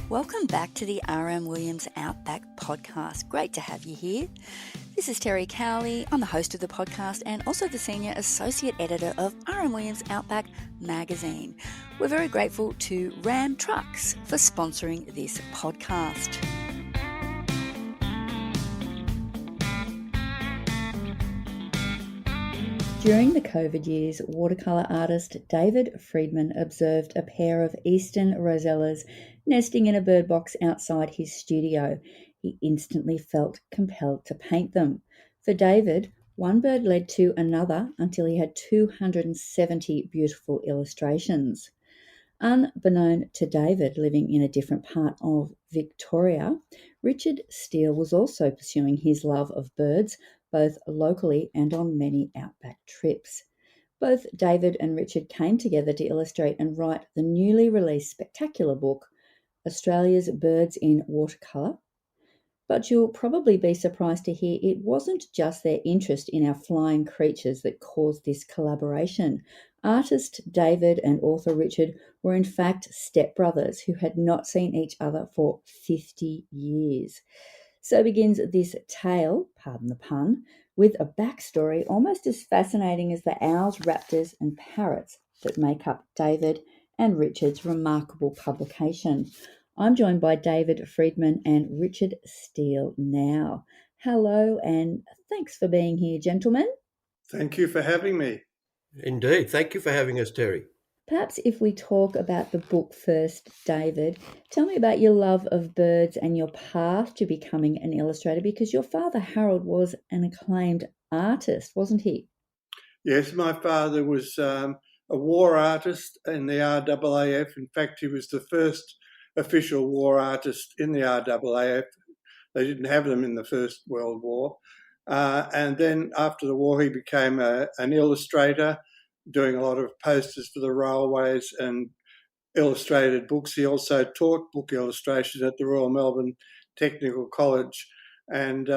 Welcome back to the R.M.Williams Outback podcast. Great to have you here. This is Terry Cowley. I'm the host of the podcast and also the senior associate editor of R.M.Williams Outback magazine. We're very grateful to Ram Trucks for sponsoring this podcast. During the COVID years, watercolour artist David Freedman observed a pair of eastern rosellas nesting in a bird box outside his studio. He instantly felt compelled to paint them. For David, one bird led to another until he had 270 beautiful illustrations. Unbeknown to David, living in a different part of Victoria, Richard Steele was also pursuing his love of birds, both locally and on many outback trips. Both David and Richard came together to illustrate and write the newly released spectacular book, Australia's Birds in Watercolour. But you'll probably be surprised to hear it wasn't just their interest in our flying creatures that caused this collaboration. Artist David and author Richard were in fact stepbrothers who had not seen each other for 50 years. So begins this tale, pardon the pun, with a backstory almost as fascinating as the owls, raptors and parrots that make up David and Richard's remarkable publication. I'm joined by David Freedman and Richard Steele now. Hello and thanks for being here, gentlemen. Thank you for having me. Indeed. Thank you for having us, Terry. Perhaps if we talk about the book first, David, tell me about your love of birds and your path to becoming an illustrator, because your father, Harold, was an acclaimed artist, wasn't he? Yes, my father was a war artist in the RAAF. In fact, he was the first official war artist in the RAAF. They didn't have them in the First World War. And then after the war, he became an illustrator, doing a lot of posters for the railways and illustrated books. He also taught book illustration at the Royal Melbourne Technical College, and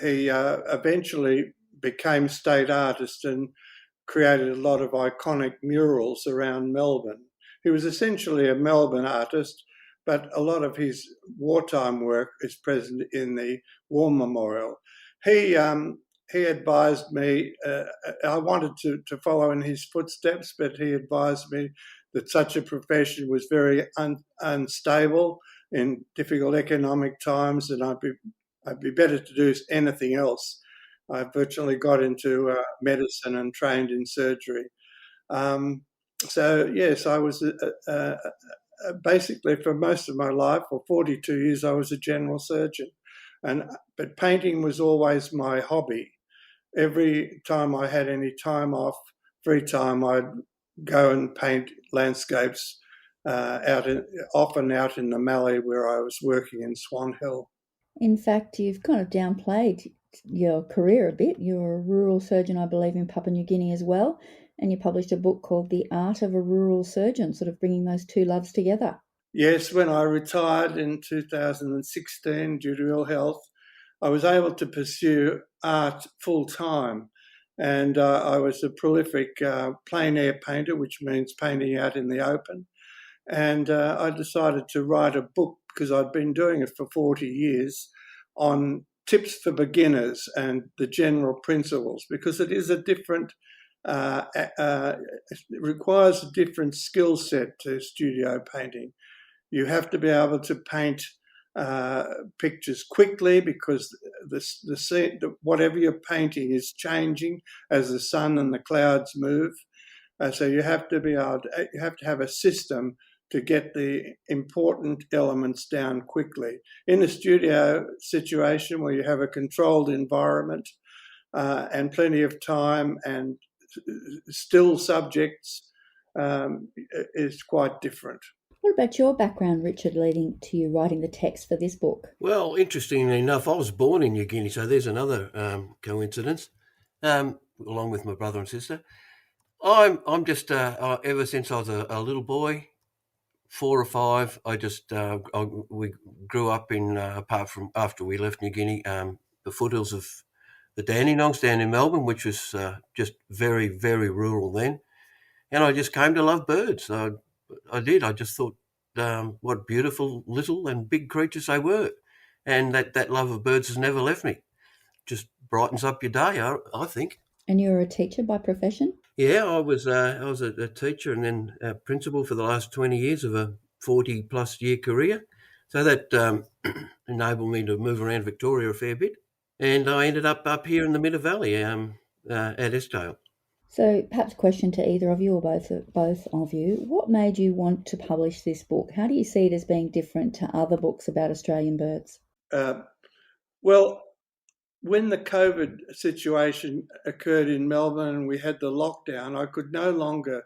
he eventually became state artist and created a lot of iconic murals around Melbourne. He was essentially a Melbourne artist, but a lot of his wartime work is present in the War Memorial. He advised me, I wanted to follow in his footsteps, but he advised me that such a profession was very unstable in difficult economic times, and I'd be better to do anything else. I virtually got into medicine and trained in surgery. So yes, I was basically for most of my life, for 42 years, I was a general surgeon, but painting was always my hobby. Every time I had any time off, free time, I'd go and paint landscapes often out in the Mallee where I was working in Swan Hill. In fact, you've kind of downplayed your career a bit. You're a rural surgeon, I believe, in Papua New Guinea as well, and you published a book called The Art of a Rural Surgeon, sort of bringing those two loves together. Yes, when I retired in 2016 due to ill health, I was able to pursue art full-time, and I was a prolific plein air painter, which means painting out in the open. And I decided to write a book, because I'd been doing it for 40 years, on tips for beginners and the general principles, because it is a different, it requires a different skill set to studio painting. You have to be able to paint pictures quickly, because the scene, whatever you're painting is changing as the sun and the clouds move. So you have to have a system to get the important elements down quickly. In a studio situation where you have a controlled environment and plenty of time and still subjects, is quite different. What about your background, Richard, leading to you writing the text for this book? Well, interestingly enough, I was born in New Guinea, so there's another coincidence, along with my brother and sister. I'm just, ever since I was a little boy, 4 or 5, we grew up in, apart from after we left New Guinea, the foothills of the Dandenongs down in Melbourne, which was just very, very rural then. And I just came to love birds. I did. I just thought what beautiful little and big creatures they were, and that love of birds has never left me. Just brightens up your day, I think. And you're a teacher by profession? Yeah, I was a teacher and then a principal for the last 20 years of a 40-plus year career. So that enabled me to move around Victoria a fair bit. And I ended up here in the Middle Valley at Estale. So perhaps a question to either of you or both of you. What made you want to publish this book? How do you see it as being different to other books about Australian birds? Well, when the COVID situation occurred in Melbourne and we had the lockdown, I could no longer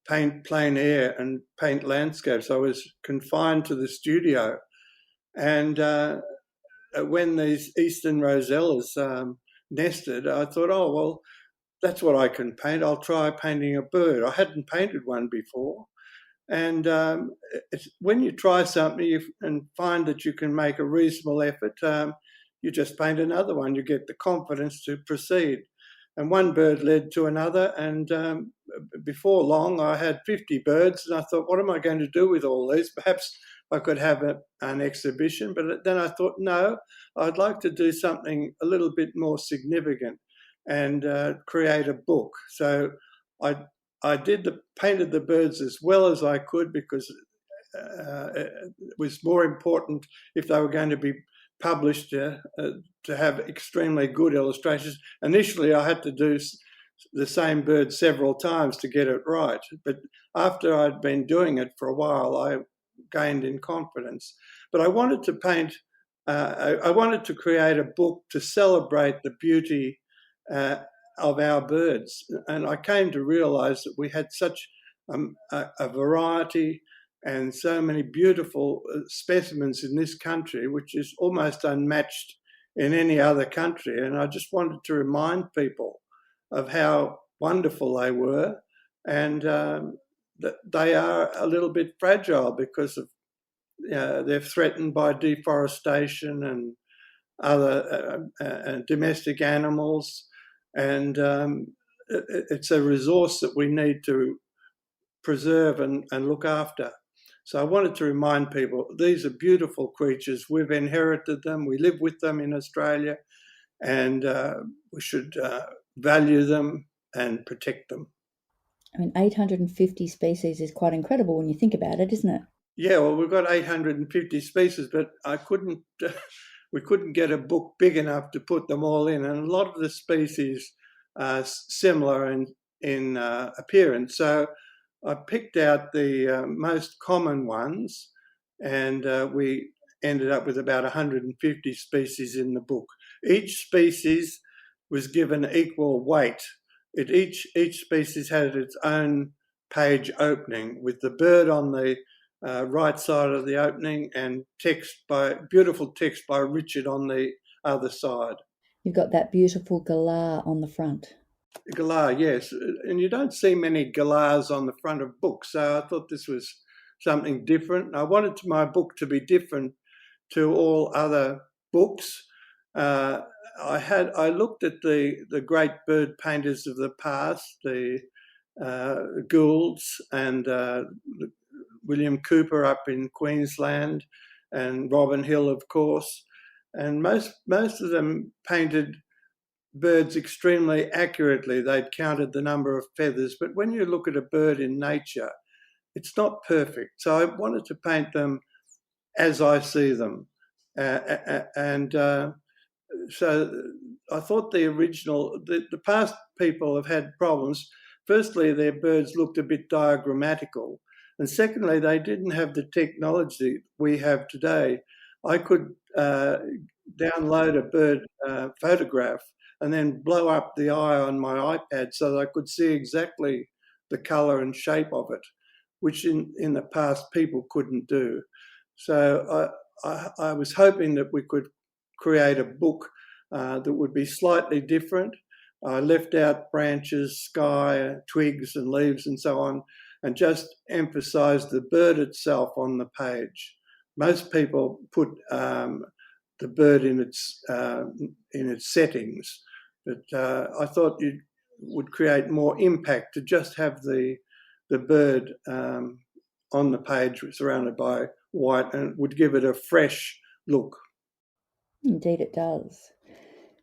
paint plein air and paint landscapes. I was confined to the studio. And when these eastern rosellas nested, I thought, oh, well, that's what I can paint. I'll try painting a bird. I hadn't painted one before. And when you try something and find that you can make a reasonable effort, you just paint another one. You get the confidence to proceed. And one bird led to another. And before long, I had 50 birds. And I thought, what am I going to do with all these? Perhaps I could have an exhibition. But then I thought, no, I'd like to do something a little bit more significant and create a book. So I painted the birds as well as I could, because it was more important, if they were going to be published, to have extremely good illustrations. Initially, I had to do the same bird several times to get it right. But after I'd been doing it for a while, I gained in confidence. But I wanted to paint, I wanted to create a book to celebrate the beauty of our birds. And I came to realise that we had such a variety and so many beautiful specimens in this country, which is almost unmatched in any other country. And I just wanted to remind people of how wonderful they were, and that they are a little bit fragile because of they're threatened by deforestation and other domestic animals. And it's a resource that we need to preserve and look after. So I wanted to remind people, these are beautiful creatures. We've inherited them. We live with them in Australia, and we should value them and protect them. I mean, 850 species is quite incredible when you think about it, isn't it? Yeah, well, we've got 850 species, but we couldn't get a book big enough to put them all in. And a lot of the species are similar in appearance. So I picked out the most common ones, and we ended up with about 150 species in the book. Each species was given equal weight. Each species had its own page opening, with the bird on the right side of the opening and beautiful text by Richard on the other side. You've got that beautiful galah on the front. Galah, yes. And you don't see many galahs on the front of books, so I thought this was something different. I wanted my book to be different to all other books. I looked at the great bird painters of the past, the Goulds and William Cooper up in Queensland, and Robin Hill, of course. And most of them painted birds extremely accurately. They'd counted the number of feathers. But when you look at a bird in nature, it's not perfect. So I wanted to paint them as I see them. So I thought the past people have had problems. Firstly, their birds looked a bit diagrammatical. And secondly, they didn't have the technology we have today. I could download a bird photograph and then blow up the eye on my iPad so that I could see exactly the colour and shape of it, which in the past people couldn't do. So I was hoping that we could create a book that would be slightly different. I left out branches, sky, twigs and leaves and so on, and just emphasised the bird itself on the page. Most people put the bird in its settings, but I thought it would create more impact to just have the bird on the page surrounded by white, and it would give it a fresh look. Indeed it does.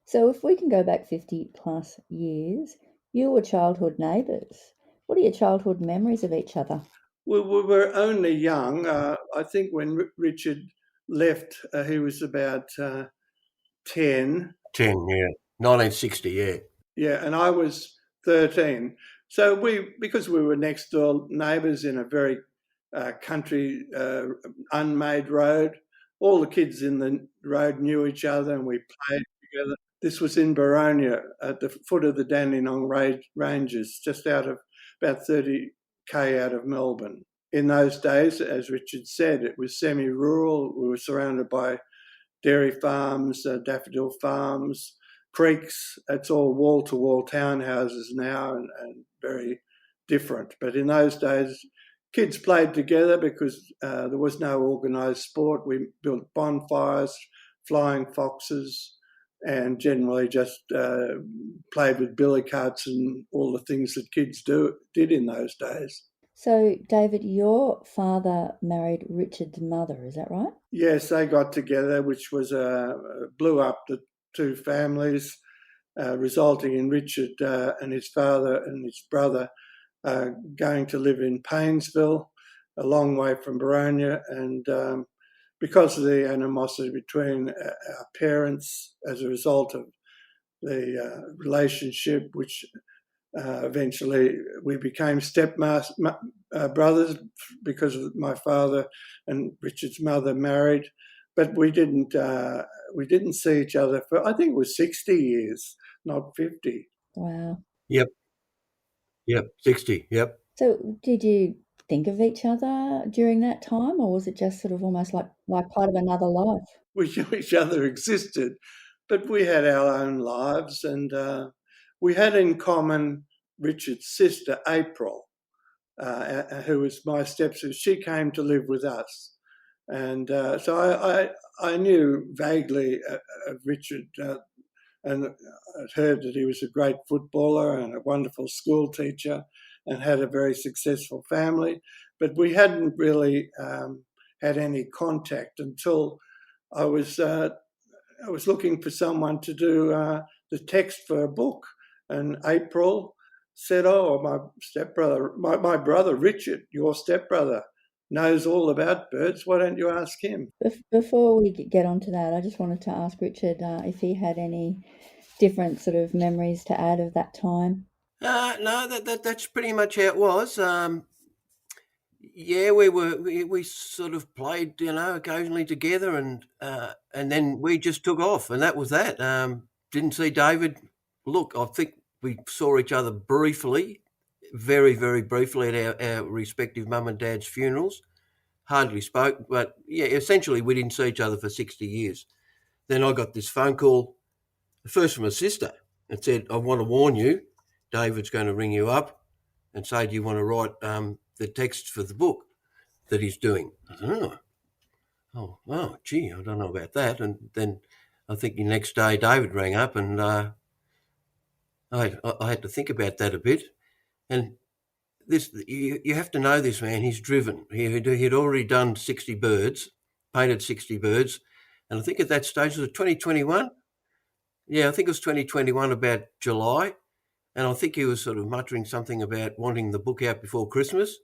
So if we can go back 50 plus years, you were childhood neighbours. What are your childhood memories of each other? We were only young. I think when Richard left, he was about 10. 10, yeah. 1960, yeah. Yeah, and I was 13. So because we were next door neighbours in a very country, unmade road, all the kids in the road knew each other and we played together. This was in Boronia at the foot of the Dandenong Ranges, just out of about 30k out of Melbourne. In those days, as Richard said, it was semi-rural. We were surrounded by dairy farms, daffodil farms, creeks. It's all wall-to-wall townhouses now and very different. But in those days, kids played together because there was no organised sport. We built bonfires, flying foxes, and generally just played with billy carts and all the things that kids did in those days. So, David, your father married Richard's mother, is that right? Yes, they got together, which was blew up the two families, resulting in Richard and his father and his brother going to live in Paynesville, a long way from Boronia, and because of the animosity between our parents as a result of the relationship, which eventually we became brothers because of my father and Richard's mother married, but we didn't see each other for, I think it was 60 years, not 50. Wow. Yep, 60, yep. So, did you think of each other during that time, or was it just sort of almost like part of another life? We knew each other existed, but we had our own lives, and we had in common Richard's sister, April, who was my stepsister. She came to live with us. And so I knew vaguely of Richard and I'd heard that he was a great footballer and a wonderful school teacher and had a very successful family. But we hadn't really had any contact until I was looking for someone to do the text for a book. And April said, "Oh, my stepbrother, my brother Richard, your stepbrother, knows all about birds. Why don't you ask him?" Before we get on to that, I just wanted to ask Richard if he had any different sort of memories to add of that time. No, that's pretty much how it was. Yeah, we sort of played, occasionally together, and then we just took off, and that was that. Didn't see David. Look, I think we saw each other briefly, very, very briefly at our respective mum and dad's funerals. Hardly spoke, but yeah, essentially we didn't see each other for 60 years. Then I got this phone call, first from a sister, and said, "I want to warn you, David's going to ring you up and say, do you want to write the text for the book that he's doing?" I said, oh, gee, I don't know about that. And then I think the next day David rang up, and I had to think about that a bit. And this, you have to know this man. He's driven. He'd already done 60 birds, painted 60 birds, and I think at that stage, was it 2021? Yeah, I think it was 2021, about July. And I think he was sort of muttering something about wanting the book out before Christmas.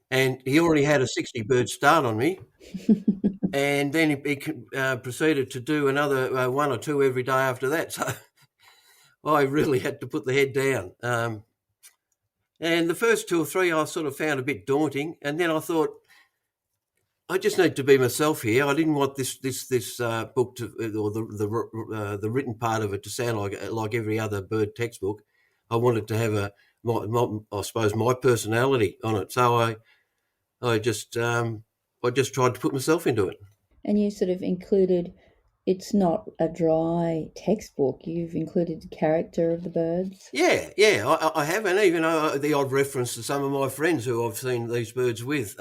And he already had a 60 bird start on me. And then he proceeded to do another one or two every day after that. So I really had to put the head down. And the first two or three I sort of found a bit daunting. And then I thought, I just need to be myself here. I didn't want this book to, or the written part of it, to sound like every other bird textbook. I wanted to have I suppose my personality on it. So I just tried to put myself into it. And you sort of included, it's not a dry textbook. You've included the character of the birds. Yeah, I have, and even the odd reference to some of my friends who I've seen these birds with.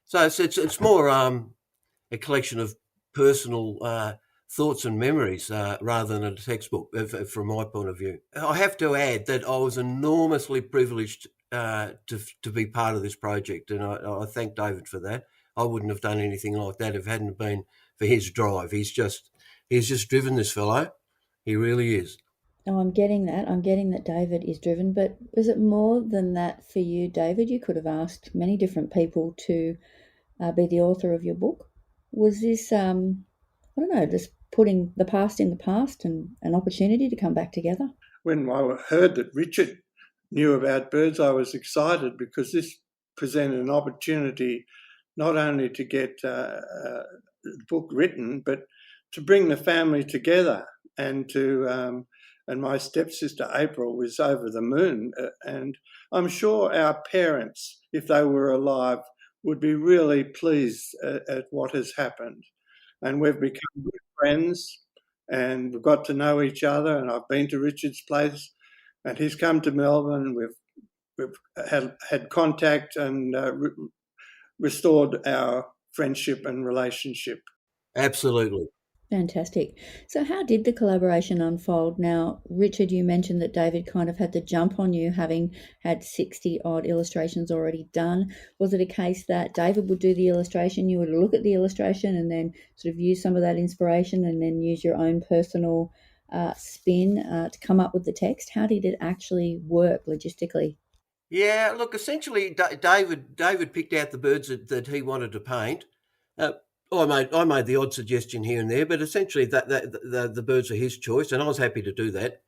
So it's more a collection of personal thoughts and memories rather than a textbook from my point of view. I have to add that I was enormously privileged to be part of this project, and I thank David for that. I wouldn't have done anything like that if it hadn't been for his drive. He's just driven, this fellow. He really is. Oh, I'm getting that. I'm getting that David is driven, but is it more than that for you, David? You could have asked many different people to be the author of your book. Was this, I don't know, just putting the past in the past and an opportunity to come back together? When I heard that Richard knew about birds, I was excited because this presented an opportunity not only to get the book written, but to bring the family together and to. And my stepsister April was over the moon, and I'm sure our parents, if they were alive, would be really pleased at what has happened. And we've become good friends, and we've got to know each other. And I've been to Richard's place, and he's come to Melbourne. We've had contact and restored our friendship and relationship. Absolutely. Fantastic. So, how did the collaboration unfold? Now, Richard, you mentioned that David kind of had to jump on you, having had 60 odd illustrations already done. Was it a case that David would do the illustration, you would look at the illustration and then sort of use some of that inspiration and then use your own personal spin to come up with the text? How did it actually work logistically? Yeah, look, essentially, David picked out the birds that he wanted to paint. I made the odd suggestion here and there, but essentially the birds are his choice, and I was happy to do that.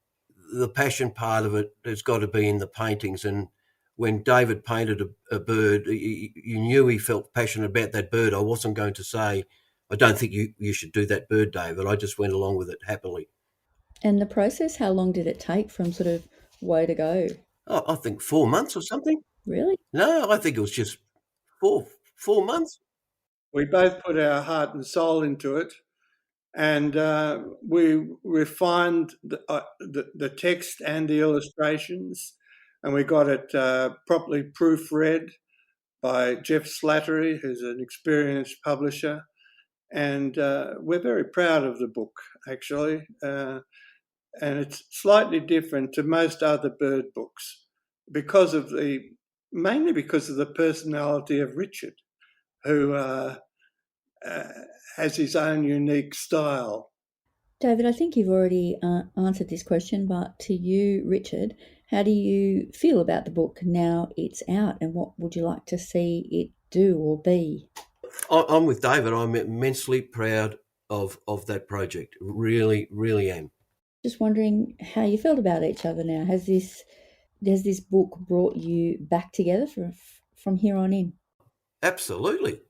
The passion part of it has got to be in the paintings, and when David painted a bird, you knew he felt passionate about that bird. I wasn't going to say, I don't think you should do that bird, David. I just went along with it happily. And the process, how long did it take from sort of way to go? Oh, I think 4 months or something. Really? No, I think it was just four months. We both put our heart and soul into it, and we refined the text and the illustrations, and we got it properly proofread by Jeff Slattery, who's an experienced publisher, and we're very proud of the book, actually, and it's slightly different to most other bird books mainly because of the personality of Richard, who has his own unique style. David, I think you've already answered this question, but to you, Richard, how do you feel about the book now it's out, and what would you like to see it do or be? I'm with David. I'm immensely proud of that project. Really, really am. Just wondering how you felt about each other now. Has this book brought you back together from here on in? Absolutely.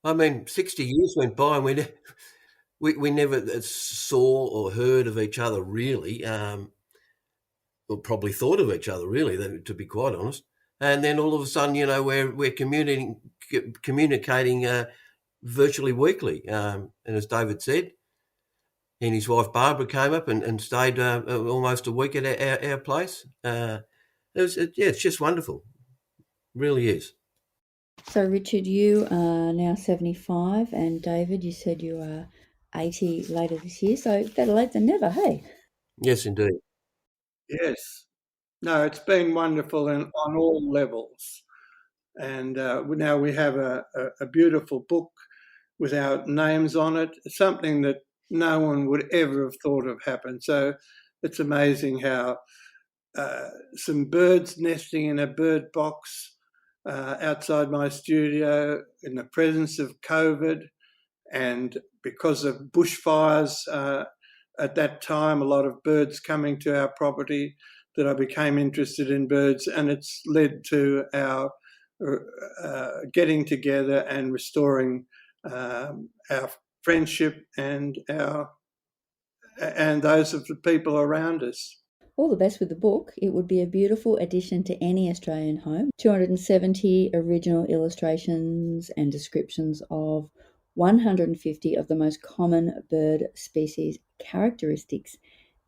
I mean, 60 years went by and we never saw or heard of each other really, or probably thought of each other really, to be quite honest. And then all of a sudden, we're communicating virtually weekly. And as David said, he and his wife Barbara came up and stayed almost a week at our place. It's just wonderful. Really is. So, Richard, you are now 75, and David, you said you are 80 later this year. So, better late than never, hey? Yes, indeed. Yes. No, it's been wonderful on all levels. And now we have a beautiful book with our names on it, something that no one would ever have thought of happened. So it's amazing how some birds nesting in a bird box outside my studio in the presence of COVID, and because of bushfires at that time, a lot of birds coming to our property, that I became interested in birds, and it's led to our getting together and restoring our friendship and those of the people around us. All the best with the book. It would be a beautiful addition to any Australian home. 270 original illustrations and descriptions of 150 of the most common bird species characteristics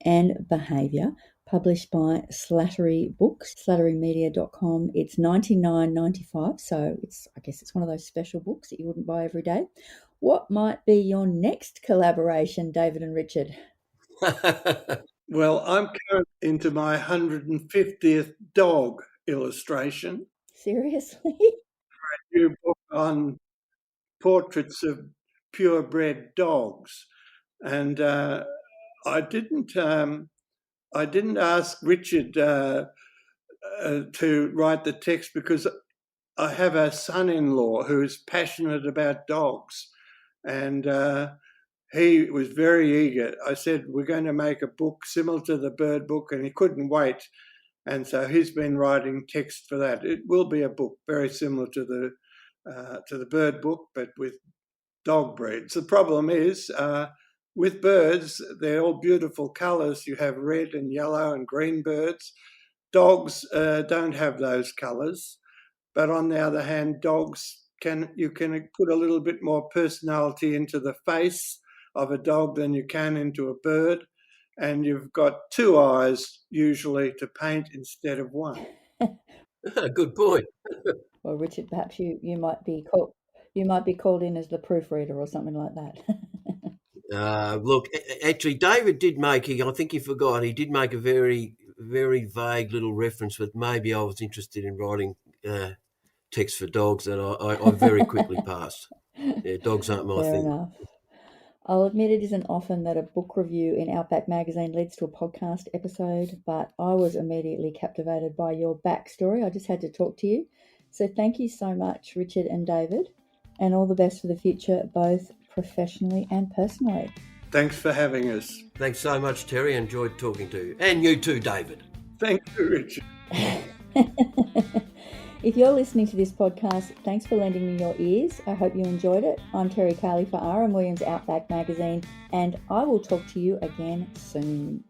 and behaviour, published by Slattery Books, slatterymedia.com. It's $99.95, so I guess it's one of those special books that you wouldn't buy every day. What might be your next collaboration, David and Richard? Well, I'm currently into my 150th dog, illustration. Seriously? New book on portraits of purebred dogs, and I didn't ask Richard to write the text because I have a son-in-law who is passionate about dogs, and he was very eager. I said, we're going to make a book similar to the bird book, and he couldn't wait. And so he's been writing text for that. It will be a book very similar to the bird book, but with dog breeds. The problem is with birds, they're all beautiful colours. You have red and yellow and green birds. Dogs don't have those colours. But on the other hand, dogs you can put a little bit more personality into the face of a dog than you can into a bird. And you've got two eyes usually to paint instead of one. Good point. Well, Richard, perhaps you might be called in as the proofreader or something like that. Look, actually, David did make, I think he forgot, he did make a very, very vague little reference that maybe I was interested in writing text for dogs, and I very quickly passed. Yeah, dogs aren't my Fair thing. enough. I'll admit it isn't often that a book review in Outback Magazine leads to a podcast episode, but I was immediately captivated by your backstory. I just had to talk to you. So thank you so much, Richard and David, and all the best for the future, both professionally and personally. Thanks for having us. Thanks so much, Terry. Enjoyed talking to you. And you too, David. Thank you, Richard. If you're listening to this podcast, thanks for lending me your ears. I hope you enjoyed it. I'm Terry Carley for R.M.Williams Outback Magazine, and I will talk to you again soon.